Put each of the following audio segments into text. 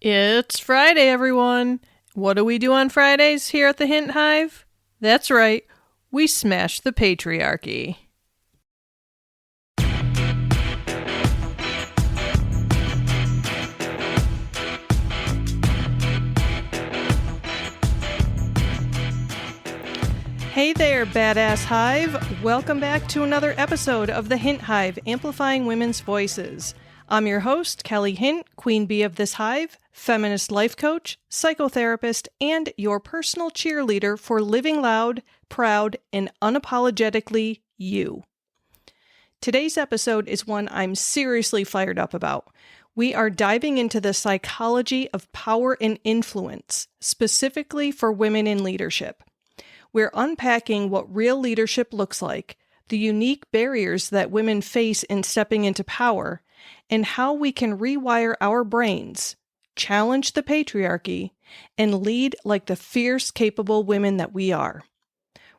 It's Friday, everyone. What do we do on Fridays here at the Hint Hive? That's right, we smash the patriarchy. Hey there, badass hive. Welcome back to another episode of the Hint Hive, Amplifying Women's Voices. I'm your host, Kelly Hint, Queen Bee of this hive, feminist life coach, psychotherapist, and your personal cheerleader for living loud, proud, and unapologetically you. Today's episode is one I'm seriously fired up about. We are diving into the psychology of power and influence, specifically for women in leadership. We're unpacking what real leadership looks like, the unique barriers that women face in stepping into power, and how we can rewire our brains, challenge the patriarchy, and lead like the fierce, capable women that we are.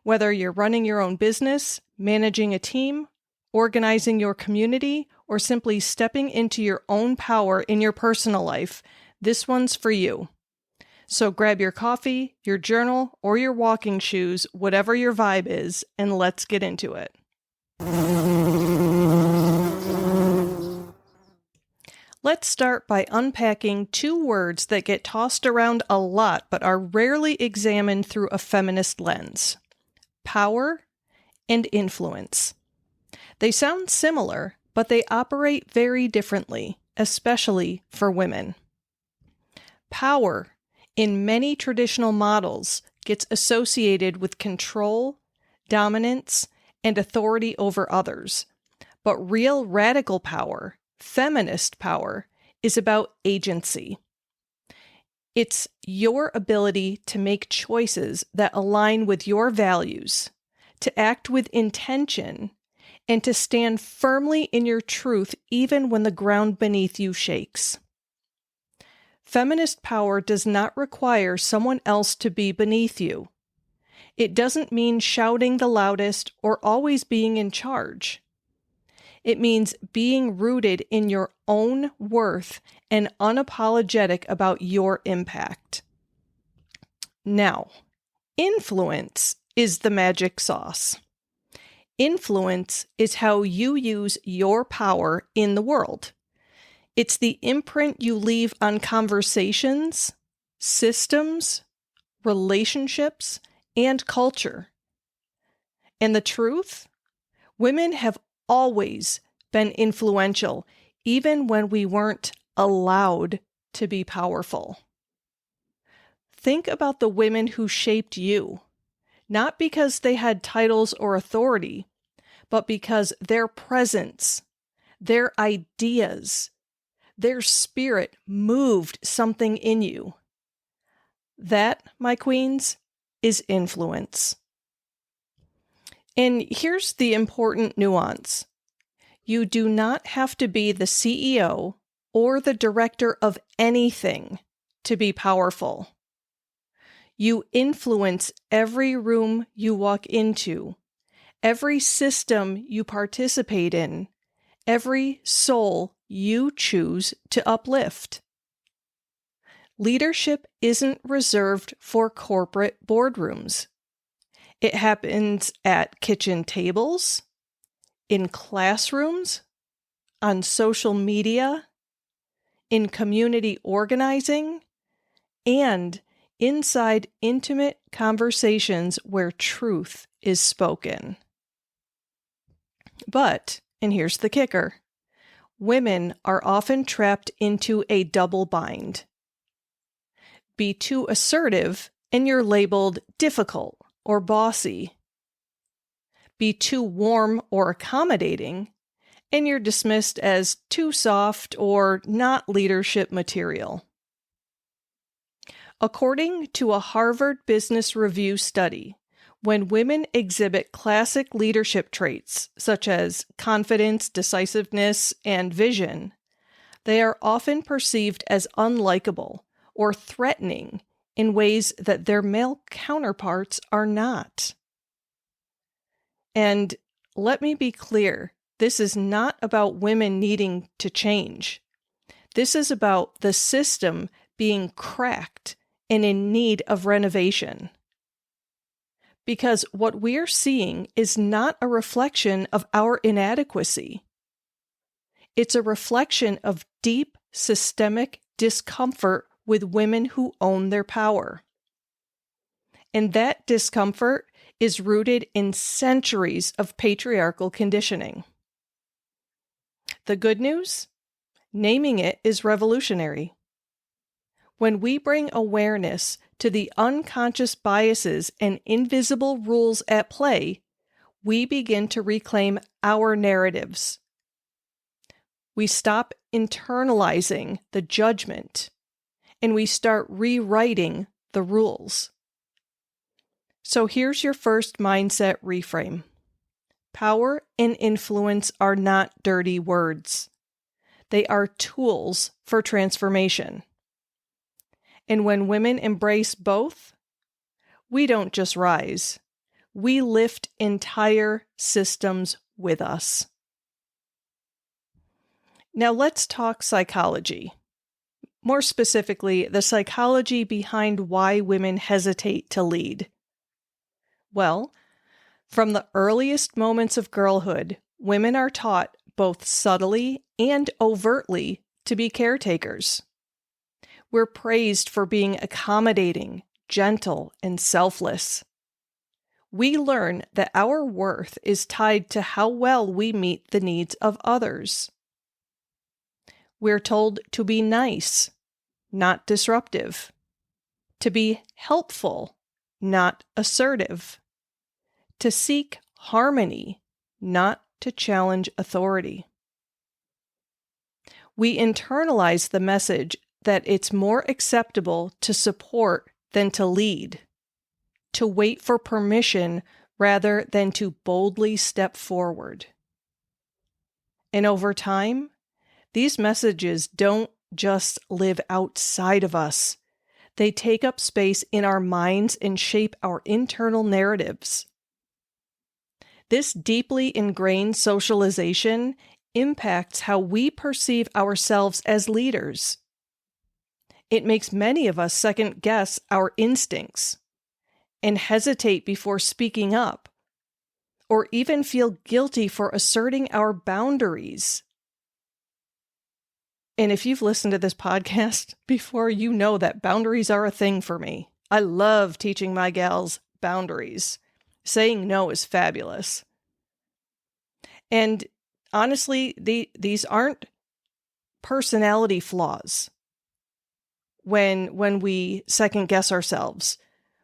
Whether you're running your own business, managing a team, organizing your community, or simply stepping into your own power in your personal life, this one's for you. So grab your coffee, your journal, or your walking shoes, whatever your vibe is, and let's get into it. Let's start by unpacking two words that get tossed around a lot but are rarely examined through a feminist lens: power and influence. They sound similar, but they operate very differently, especially for women. Power, in many traditional models, gets associated with control, dominance, and authority over others. But real radical power, feminist power, is about agency. It's your ability to make choices that align with your values, to act with intention, and to stand firmly in your truth even when the ground beneath you shakes. Feminist power does not require someone else to be beneath you. It doesn't mean shouting the loudest or always being in charge. It means being rooted in your own worth and unapologetic about your impact. Now, influence is the magic sauce. Influence is how you use your power in the world. It's the imprint you leave on conversations, systems, relationships, and culture. And the truth? Women have always been influential, even when we weren't allowed to be powerful. Think about the women who shaped you, not because they had titles or authority, but because their presence, their ideas, their spirit moved something in you. That, my queens, is influence. And here's the important nuance. You do not have to be the CEO or the director of anything to be powerful. You influence every room you walk into, every system you participate in, every soul you choose to uplift. Leadership isn't reserved for corporate boardrooms. It happens at kitchen tables, in classrooms, on social media, in community organizing, and inside intimate conversations where truth is spoken. But, and here's the kicker, women are often trapped into a double bind. Be too assertive and you're labeled difficult or bossy. Be too warm or accommodating, and you're dismissed as too soft or not leadership material. According to a Harvard Business Review study, when women exhibit classic leadership traits such as confidence, decisiveness, and vision, they are often perceived as unlikable or threatening in ways that their male counterparts are not. And let me be clear, this is not about women needing to change. This is about the system being cracked and in need of renovation. Because what we're seeing is not a reflection of our inadequacy. It's a reflection of deep systemic discomfort with women who own their power. And that discomfort is rooted in centuries of patriarchal conditioning. The good news? Naming it is revolutionary. When we bring awareness to the unconscious biases and invisible rules at play, we begin to reclaim our narratives. We stop internalizing the judgment, and we start rewriting the rules. So here's your first mindset reframe. Power and influence are not dirty words. They are tools for transformation. And when women embrace both, we don't just rise. We lift entire systems with us. Now let's talk psychology. More specifically, the psychology behind why women hesitate to lead. Well, from the earliest moments of girlhood, women are taught both subtly and overtly to be caretakers. We're praised for being accommodating, gentle, and selfless. We learn that our worth is tied to how well we meet the needs of others. We're told to be nice, not disruptive, to be helpful, not assertive, to seek harmony, not to challenge authority. We internalize the message that it's more acceptable to support than to lead, to wait for permission rather than to boldly step forward. And over time, these messages don't just live outside of us. They take up space in our minds and shape our internal narratives. This deeply ingrained socialization impacts how we perceive ourselves as leaders. It makes many of us second-guess our instincts and hesitate before speaking up, or even feel guilty for asserting our boundaries. And if you've listened to this podcast before, you know that boundaries are a thing for me. I love teaching my gals boundaries. Saying no is fabulous. And honestly, these aren't personality flaws. When we second guess ourselves,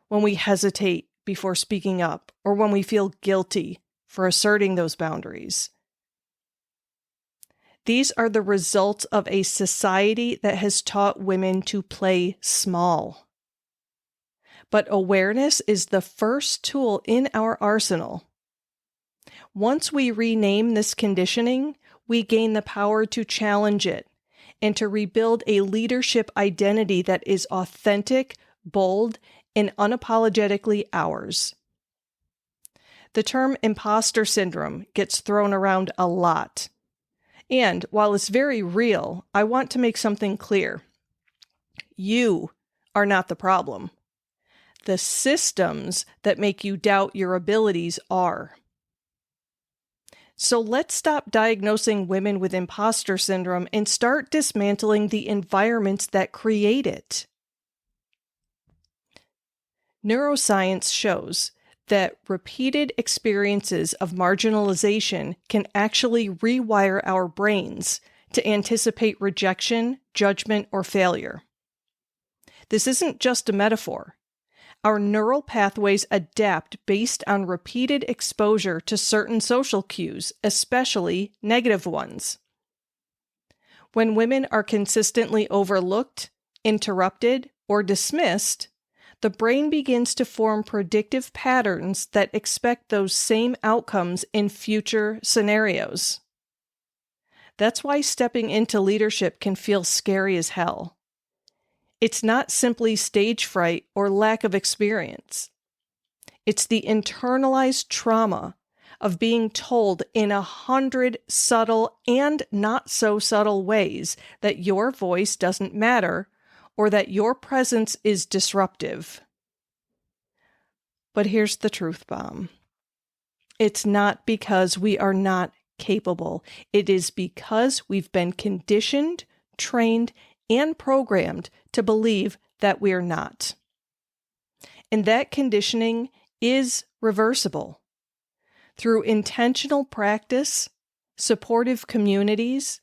when we hesitate before speaking up, or when we feel guilty for asserting those boundaries. These are the results of a society that has taught women to play small. But awareness is the first tool in our arsenal. Once we rename this conditioning, we gain the power to challenge it and to rebuild a leadership identity that is authentic, bold, and unapologetically ours. The term imposter syndrome gets thrown around a lot. And while it's very real, I want to make something clear. You are not the problem. The systems that make you doubt your abilities are. So let's stop diagnosing women with imposter syndrome and start dismantling the environments that create it. Neuroscience shows that repeated experiences of marginalization can actually rewire our brains to anticipate rejection, judgment, or failure. This isn't just a metaphor. Our neural pathways adapt based on repeated exposure to certain social cues, especially negative ones. When women are consistently overlooked, interrupted, or dismissed, the brain begins to form predictive patterns that expect those same outcomes in future scenarios. That's why stepping into leadership can feel scary as hell. It's not simply stage fright or lack of experience. It's the internalized trauma of being told in 100 subtle and not so subtle ways that your voice doesn't matter, or that your presence is disruptive. But here's the truth bomb. It's not because we are not capable. It is because we've been conditioned, trained, and programmed to believe that we're not. And that conditioning is reversible. Through intentional practice, supportive communities,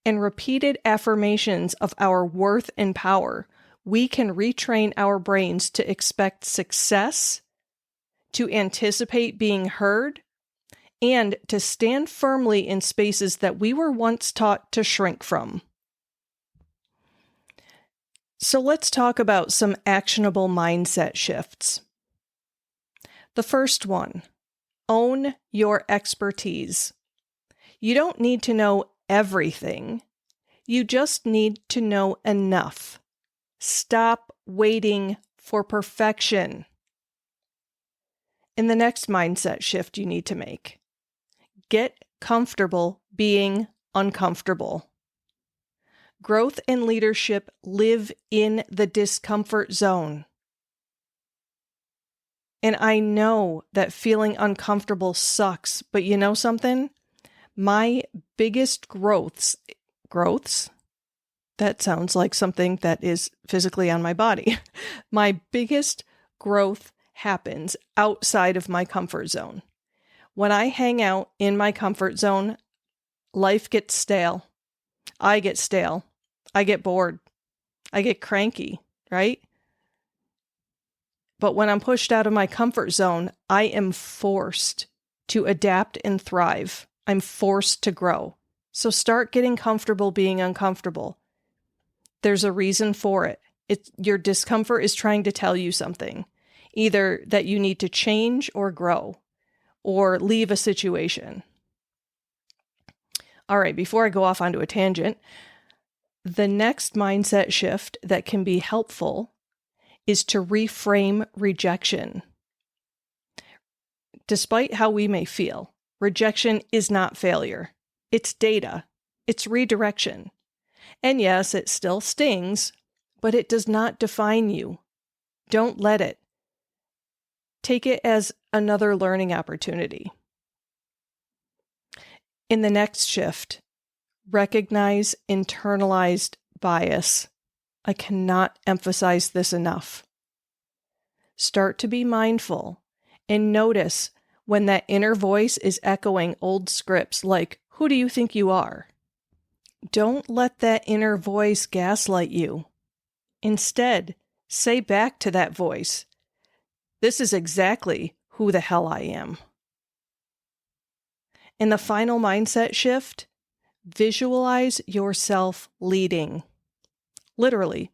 and repeated affirmations of our worth and power, we can retrain our brains to expect success, to anticipate being heard, and to stand firmly in spaces that we were once taught to shrink from. So let's talk about some actionable mindset shifts. The first one, own your expertise. You don't need to know everything. You just need to know enough. Stop waiting for perfection. And the next mindset shift you need to make. Get comfortable being uncomfortable. Growth and leadership live in the discomfort zone. And I know that feeling uncomfortable sucks, but you know something? My biggest growths? That sounds like something that is physically on my body. My biggest growth happens outside of my comfort zone. When I hang out in my comfort zone, life gets stale. I get stale. I get bored. I get cranky, right? But when I'm pushed out of my comfort zone, I am forced to adapt and thrive. I'm forced to grow. So start getting comfortable being uncomfortable. There's a reason for it. Your discomfort is trying to tell you something, either that you need to change or grow or leave a situation. All right, before I go off onto a tangent, the next mindset shift that can be helpful is to reframe rejection. Despite how we may feel, rejection is not failure. It's data. It's redirection. And yes, it still stings, but it does not define you. Don't let it. Take it as another learning opportunity. In the next shift, recognize internalized bias. I cannot emphasize this enough. Start to be mindful and notice when that inner voice is echoing old scripts like, "Who do you think you are?" Don't let that inner voice gaslight you. Instead, say back to that voice, "This is exactly who the hell I am." In the final mindset shift, visualize yourself leading. Literally,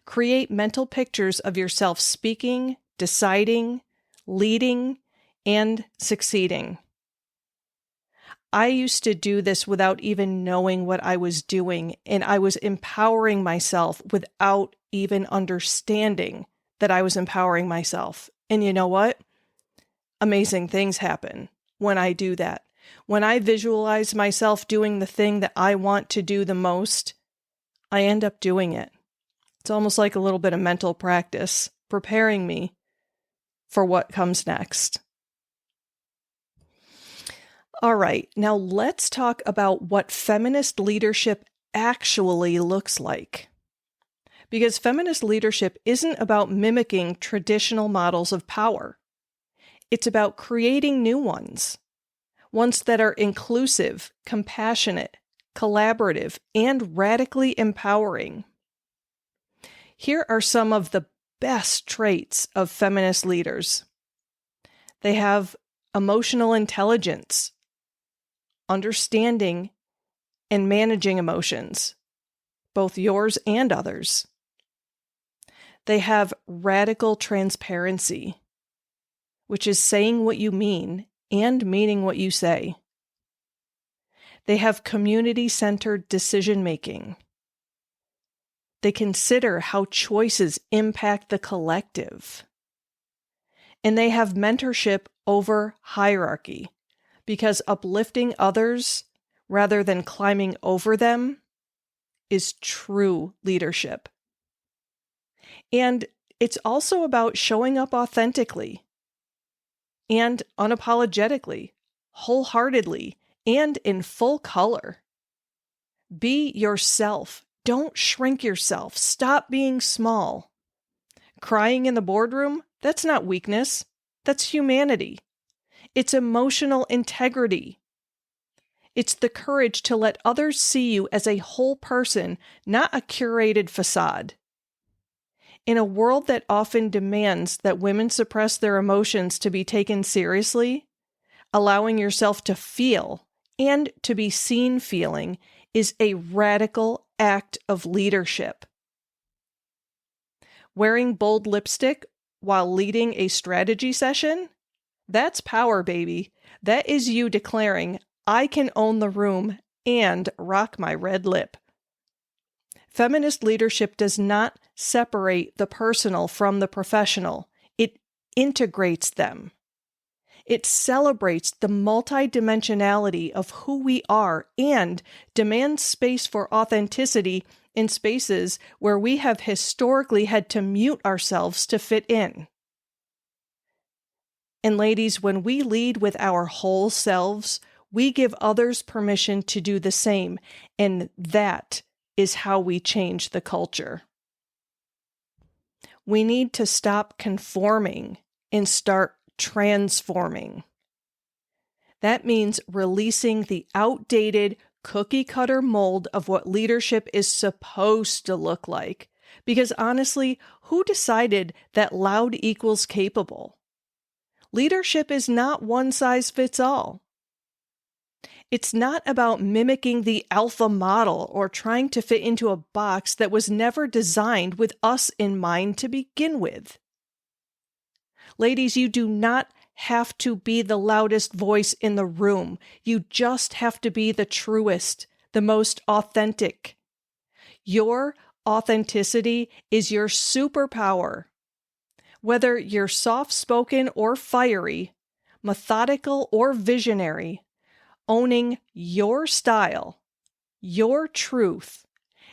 create mental pictures of yourself speaking, deciding, leading, and succeeding. I used to do this without even knowing what I was doing, and I was empowering myself without even understanding that I was empowering myself. And you know what? Amazing things happen when I do that. When I visualize myself doing the thing that I want to do the most, I end up doing it. It's almost like a little bit of mental practice, preparing me for what comes next. All right, now let's talk about what feminist leadership actually looks like. Because feminist leadership isn't about mimicking traditional models of power. It's about creating new ones that are inclusive, compassionate, collaborative, and radically empowering. Here are some of the best traits of feminist leaders. They have emotional intelligence, understanding and managing emotions, both yours and others. They have radical transparency, which is saying what you mean and meaning what you say. They have community-centered decision-making. They consider how choices impact the collective. And they have mentorship over hierarchy, because uplifting others rather than climbing over them is true leadership. And it's also about showing up authentically and unapologetically, wholeheartedly, and in full color. Be yourself. Don't shrink yourself. Stop being small. Crying in the boardroom? That's not weakness. That's humanity. It's emotional integrity. It's the courage to let others see you as a whole person, not a curated facade. In a world that often demands that women suppress their emotions to be taken seriously, allowing yourself to feel and to be seen feeling is a radical act of leadership. Wearing bold lipstick while leading a strategy session? That's power, baby. That is you declaring, I can own the room and rock my red lip. Feminist leadership does not separate the personal from the professional. It integrates them. It celebrates the multidimensionality of who we are and demands space for authenticity in spaces where we have historically had to mute ourselves to fit in. And ladies, when we lead with our whole selves, we give others permission to do the same, and that is how we change the culture. We need to stop conforming and start transforming. That means releasing the outdated cookie-cutter mold of what leadership is supposed to look like. Because honestly, who decided that loud equals capable? Leadership is not one size fits all. It's not about mimicking the alpha model or trying to fit into a box that was never designed with us in mind to begin with. Ladies, you do not have to be the loudest voice in the room. You just have to be the truest, the most authentic. Your authenticity is your superpower. Whether you're soft-spoken or fiery, methodical or visionary, owning your style, your truth,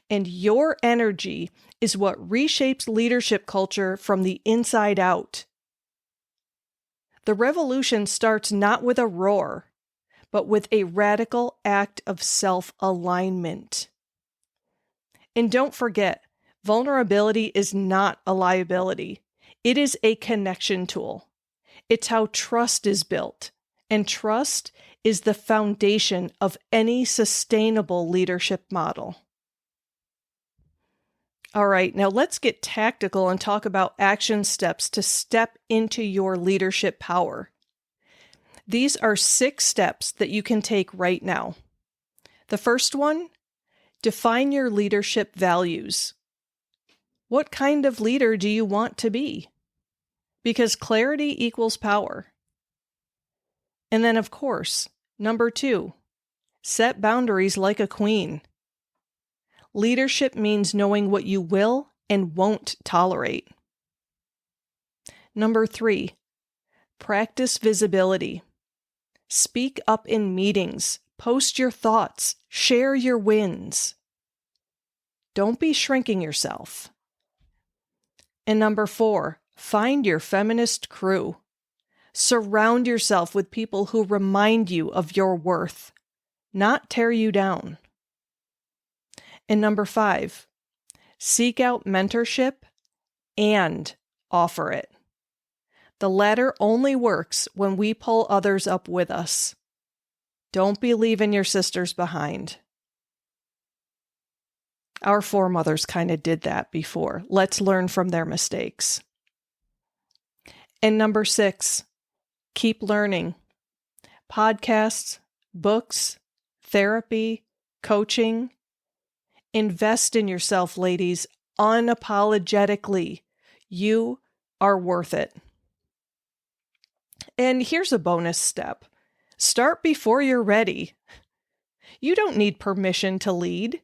and your energy is what reshapes leadership culture from the inside out. The revolution starts not with a roar, but with a radical act of self-alignment. And don't forget, vulnerability is not a liability. It is a connection tool. It's how trust is built, and trust is the foundation of any sustainable leadership model. All right, now let's get tactical and talk about action steps to step into your leadership power. These are 6 steps that you can take right now. The first one, define your leadership values. What kind of leader do you want to be? Because clarity equals power. And then, of course, number 2, set boundaries like a queen. Leadership means knowing what you will and won't tolerate. Number 3, practice visibility. Speak up in meetings, post your thoughts, share your wins. Don't be shrinking yourself. And number 4, find your feminist crew. Surround yourself with people who remind you of your worth, not tear you down. And number 5, seek out mentorship and offer it. The latter only works when we pull others up with us. Don't be leaving your sisters behind. Our foremothers kind of did that before. Let's learn from their mistakes. And number 6, keep learning. Podcasts, books, therapy, coaching. Invest in yourself, ladies, unapologetically. You are worth it. And here's a bonus step. Start before you're ready. You don't need permission to lead.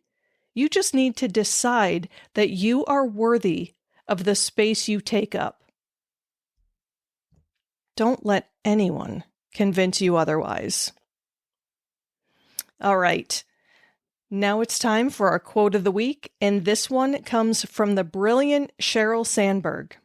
You just need to decide that you are worthy of the space you take up. Don't let anyone convince you otherwise. All right. Now it's time for our quote of the week, and this one comes from the brilliant Sheryl Sandberg.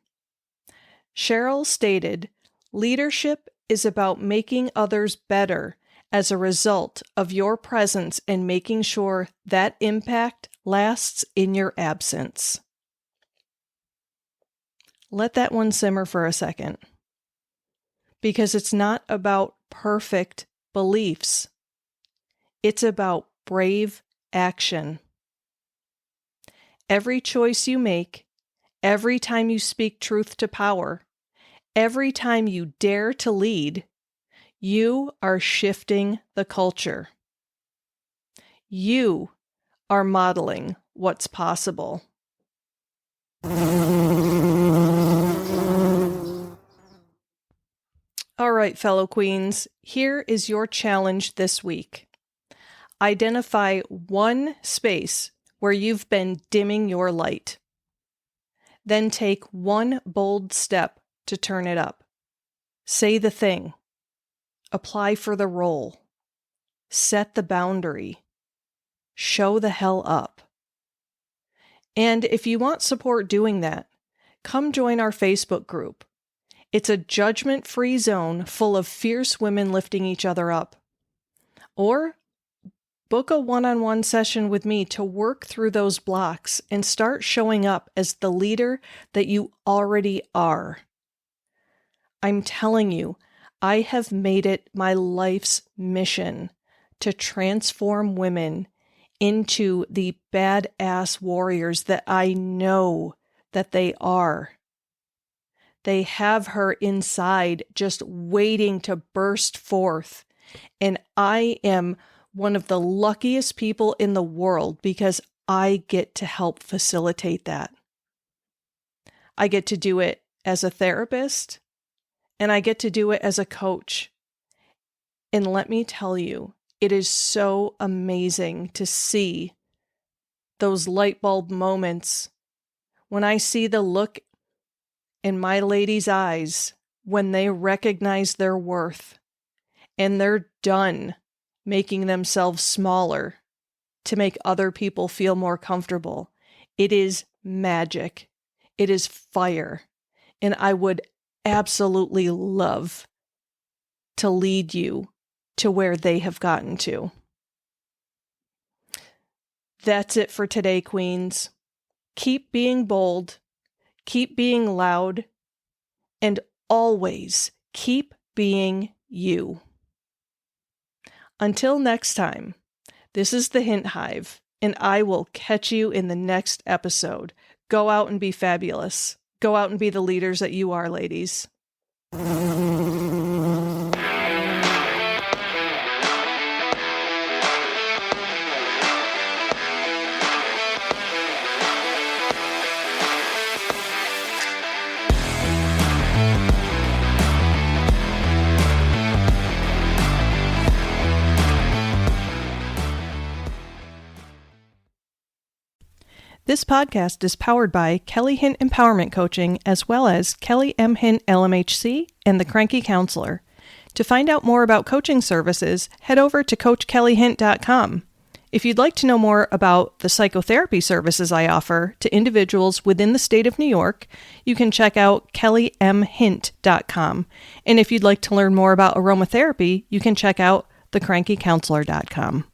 Sheryl stated, "Leadership is about making others better as a result of your presence and making sure that impact lasts in your absence." Let that one simmer for a second. Because it's not about perfect beliefs. It's about brave action. Every choice you make, every time you speak truth to power, every time you dare to lead, you are shifting the culture. You are modeling what's possible. All right, fellow queens, here is your challenge this week. Identify one space where you've been dimming your light. Then take one bold step to turn it up. Say the thing. Apply for the role. Set the boundary. Show the hell up. And if you want support doing that, come join our Facebook group. It's a judgment-free zone full of fierce women lifting each other up. Or book a one-on-one session with me to work through those blocks and start showing up as the leader that you already are. I'm telling you, I have made it my life's mission to transform women into the badass warriors that I know that they are. They have her inside just waiting to burst forth. And I am one of the luckiest people in the world because I get to help facilitate that. I get to do it as a therapist, and I get to do it as a coach. And let me tell you, it is so amazing to see those light bulb moments when I see the look in my ladies' eyes when they recognize their worth and they're done making themselves smaller to make other people feel more comfortable. It is magic. It is fire. And I would absolutely love to lead you to where they have gotten to. That's it for today, queens. Keep being bold, keep being loud, and always keep being you. Until next time, this is the Hint Hive, and I will catch you in the next episode. Go out and be fabulous. Go out and be the leaders that you are, ladies. This podcast is powered by Kelly Hint Empowerment Coaching, as well as Kelly M. Hint LMHC and The Cranky Counselor. To find out more about coaching services, head over to CoachKellyHint.com. If you'd like to know more about the psychotherapy services I offer to individuals within the state of New York, you can check out KellyMHint.com. And if you'd like to learn more about aromatherapy, you can check out TheCrankyCounselor.com.